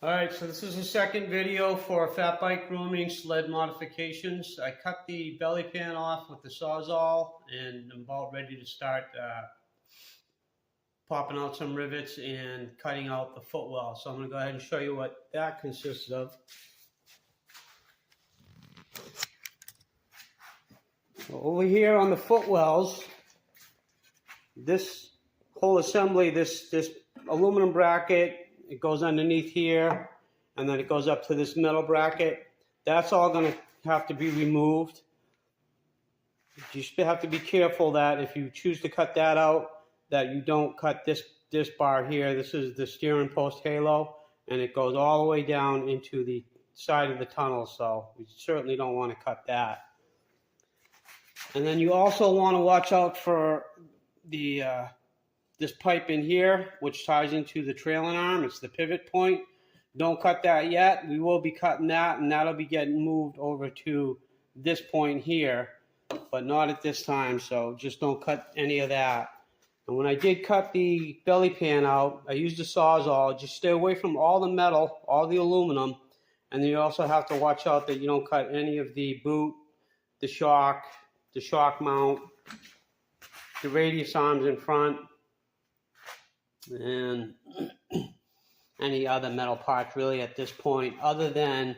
Alright, so this is the second video for Fatbike grooming sled modifications. I cut the belly pan off with the Sawzall and I'm about ready to start popping out some rivets and cutting out the footwell. So I'm going to go ahead and show you what that consists of. So over here on the footwells, this whole assembly, this aluminum bracket, it goes underneath here, and then it goes up to this metal bracket. That's all going to have to be removed. You have to be careful that if you choose to cut that out, that you don't cut this bar here. This is the steering post halo, and it goes all the way down into the side of the tunnel, so we certainly don't want to cut that. And then you also want to watch out for the this pipe in here, which ties into the trailing arm. It's the pivot point. Don't cut that yet. We will be cutting that, and that'll be getting moved over to this point here, but not at this time, so just don't cut any of that. And when I did cut the belly pan out, I used a Sawzall. Just stay away from all the metal, all the aluminum, and then you also have to watch out that you don't cut any of the boot, the shock mount, the radius arms in front, and any other metal parts really at this point, other than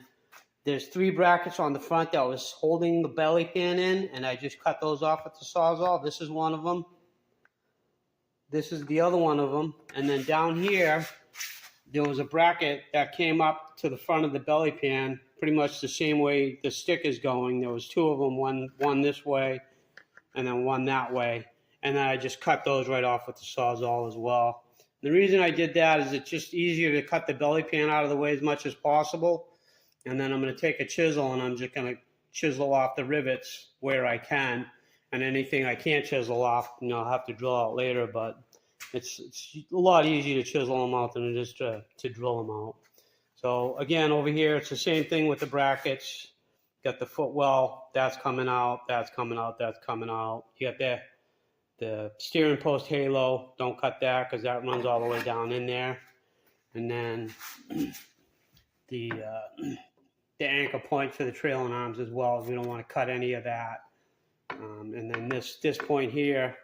there's 3 brackets on the front that was holding the belly pan in, and I just cut those off with the Sawzall. This is one of them. This is the other one of them. And then down here, there was a bracket that came up to the front of the belly pan, pretty much the same way the stick is going. There was 2 of them, one this way and then one that way. And then I just cut those right off with the Sawzall as well. The reason I did that is it's just easier to cut the belly pan out of the way as much as possible. And then I'm going to take a chisel and I'm just going to chisel off the rivets where I can. And anything I can't chisel off, I'll have to drill out later. But it's a lot easier to chisel them out than it is to drill them out. So again, over here, it's the same thing with the brackets. Got the footwell, that's coming out, that's coming out, that's coming out. You got the steering post halo, don't cut that because that runs all the way down in there. And then the anchor point for the trailing arms as well. We don't want to cut any of that. And then this point here,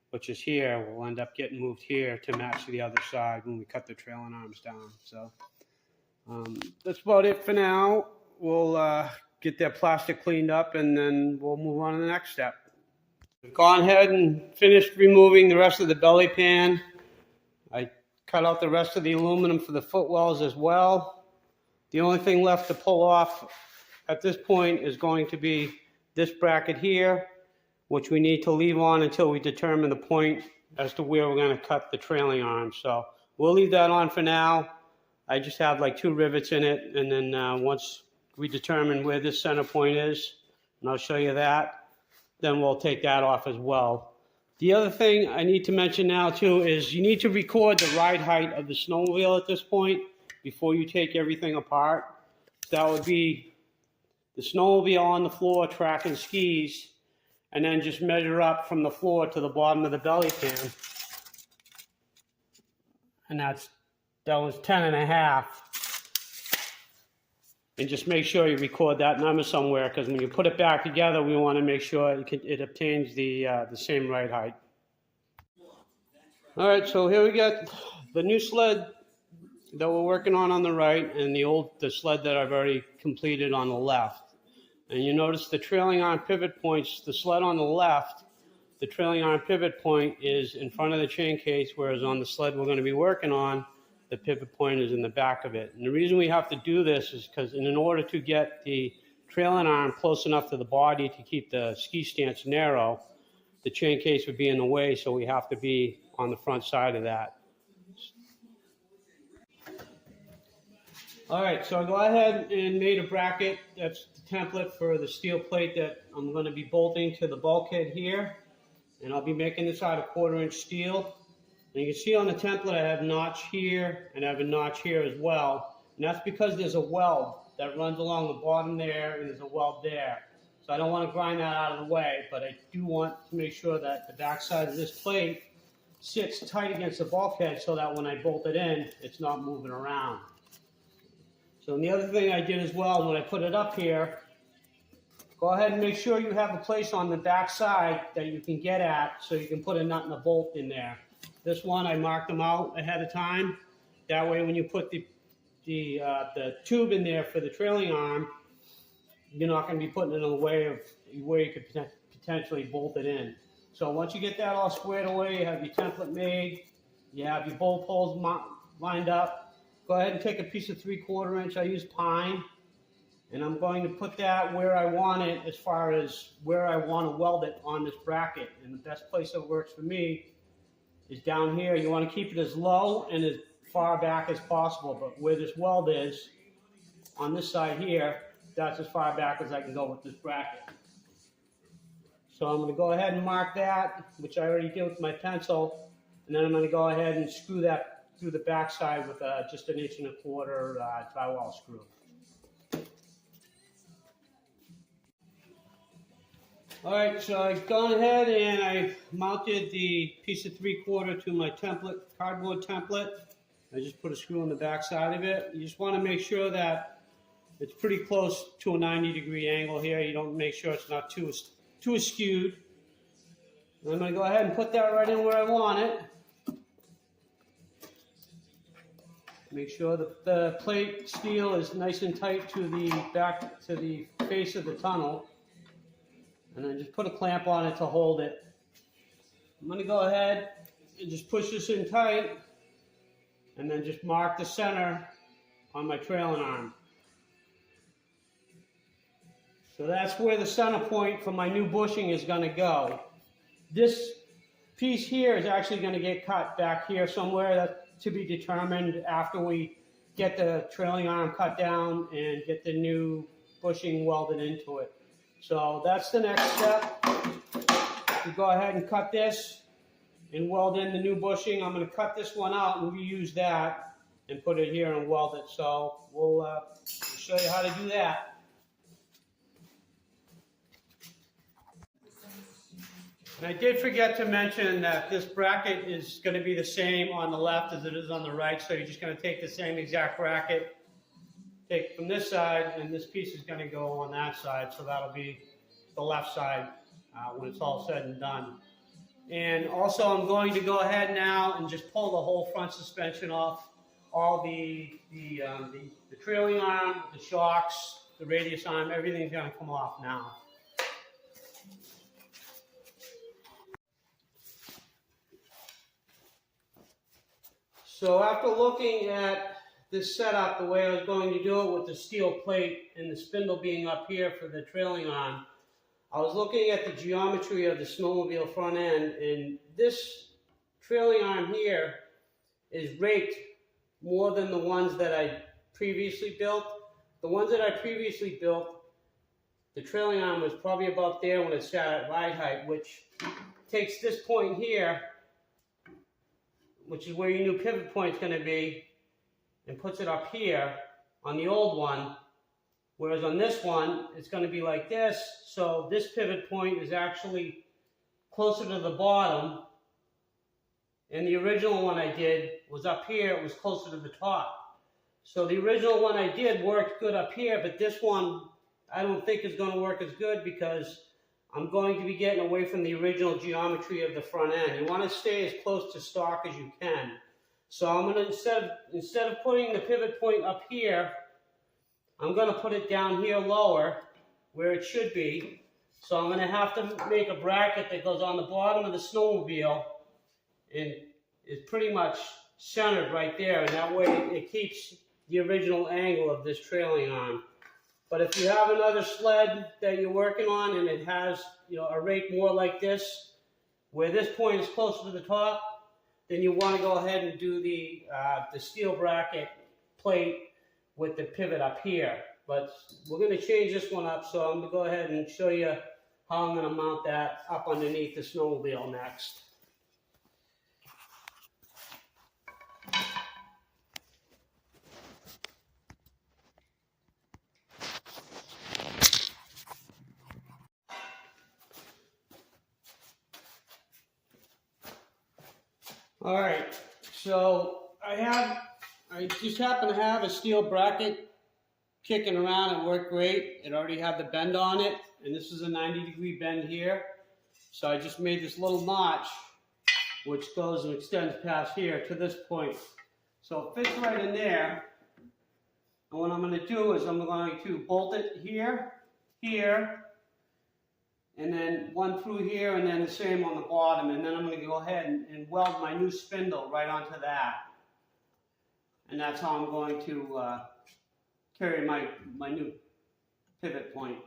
which is here, will end up getting moved here to match the other side when we cut the trailing arms down. So that's about it for now. We'll get that plastic cleaned up and then we'll move on to the next step. We've gone ahead and finished removing the rest of the belly pan. I cut out the rest of the aluminum for the footwells as well. The only thing left to pull off at this point is going to be this bracket here, which we need to leave on until we determine the point as to where we're going to cut the trailing arm. So we'll leave that on for now. I just have like 2 rivets in it, and then once we determine where this center point is, and I'll show you that, then we'll take that off as well. The other thing I need to mention now too is you need to record the ride height of the snowmobile at this point before you take everything apart. That would be the snowmobile on the floor tracking skis, and then just measure up from the floor to the bottom of the belly pan. And that was 10.5. And just make sure you record that number somewhere, because when you put it back together, we want to make sure it obtains the same ride height. All right, so here we got the new sled that we're working on the right, and the sled that I've already completed on the left. And you notice the trailing arm pivot points, the sled on the left, the trailing arm pivot point is in front of the chain case, whereas on the sled we're going to be working on, the pivot point is in the back of it. And the reason we have to do this is because in order to get the trailing arm close enough to the body to keep the ski stance narrow, the chain case would be in the way, so we have to be on the front side of that. All right, so I go ahead and made a bracket. That's the template for the steel plate that I'm going to be bolting to the bulkhead here. And I'll be making this out of 1/4-inch steel. And you can see on the template I have a notch here and I have a notch here as well. And that's because there's a weld that runs along the bottom there and there's a weld there. So I don't want to grind that out of the way, but I do want to make sure that the back side of this plate sits tight against the bulkhead so that when I bolt it in, it's not moving around. So and the other thing I did as well, when I put it up here, go ahead and make sure you have a place on the back side that you can get at so you can put a nut and a bolt in there. This one, I marked them out ahead of time. That way when you put the tube in there for the trailing arm, you're not going to be putting it in the way of where you could potentially bolt it in. So once you get that all squared away, you have your template made, you have your bolt holes lined up, go ahead and take a piece of 3/4 inch. I use pine, and I'm going to put that where I want it as far as where I want to weld it on this bracket. And the best place that works for me is down here. You want to keep it as low and as far back as possible, but where this weld is, on this side here, that's as far back as I can go with this bracket. So I'm going to go ahead and mark that, which I already did with my pencil, and then I'm going to go ahead and screw that through the back side with just 1 1/4 inch drywall screw. Alright, so I've gone ahead and I mounted the piece of 3/4 to my template, cardboard template. I just put a screw on the back side of it. You just want to make sure that it's pretty close to a 90-degree angle here. You don't make sure it's not too skewed. And I'm going to go ahead and put that right in where I want it. Make sure that the plate steel is nice and tight to the back, to the face of the tunnel. And then just put a clamp on it to hold it. I'm going to go ahead and just push this in tight, and then just mark the center on my trailing arm. So that's where the center point for my new bushing is going to go. This piece here is actually going to get cut back here somewhere. That's to be determined after we get the trailing arm cut down and get the new bushing welded into it. So that's the next step. You go ahead and cut this and weld in the new bushing. I'm going to cut this one out and reuse that and put it here and weld it. So we'll show you how to do that. And I did forget to mention that this bracket is going to be the same on the left as it is on the right. So you're just going to take the same exact bracket, take from this side, and this piece is going to go on that side. So that'll be the left side when it's all said and done. And also I'm going to go ahead now and just pull the whole front suspension off. All the trailing arm, the shocks, the radius arm, everything's going to come off now. So after looking at this setup, the way I was going to do it with the steel plate and the spindle being up here for the trailing arm, I was looking at the geometry of the snowmobile front end, and this trailing arm here is raked more than the ones that I previously built. The ones that I previously built, the trailing arm was probably about there when it sat at ride height, which takes this point here, which is where your new pivot point is going to be, and puts it up here on the old one, whereas on this one, it's going to be like this. So this pivot point is actually closer to the bottom, and the original one I did was up here. It was closer to the top. So the original one I did worked good up here, but this one I don't think is going to work as good because I'm going to be getting away from the original geometry of the front end. You want to stay as close to stock as you can. So I'm going to, instead of putting the pivot point up here, I'm going to put it down here lower where it should be. So I'm going to have to make a bracket that goes on the bottom of the snowmobile and is pretty much centered right there. And that way it keeps the original angle of this trailing arm. But if you have another sled that you're working on and it has, a rake more like this, where this point is closer to the top, then you want to go ahead and do the steel bracket plate with the pivot up here. But we're going to change this one up, so I'm going to go ahead and show you how I'm going to mount that up underneath the snowmobile next. All right, so I just happen to have a steel bracket kicking around. It worked great. It already had the bend on it, and this is a 90-degree bend here. So I just made this little notch, which goes and extends past here to this point. So it fits right in there. And what I'm going to do is I'm going to bolt it here, here, and then one through here, and then the same on the bottom. And then I'm going to go ahead and weld my new spindle right onto that. And that's how I'm going to carry my new pivot point.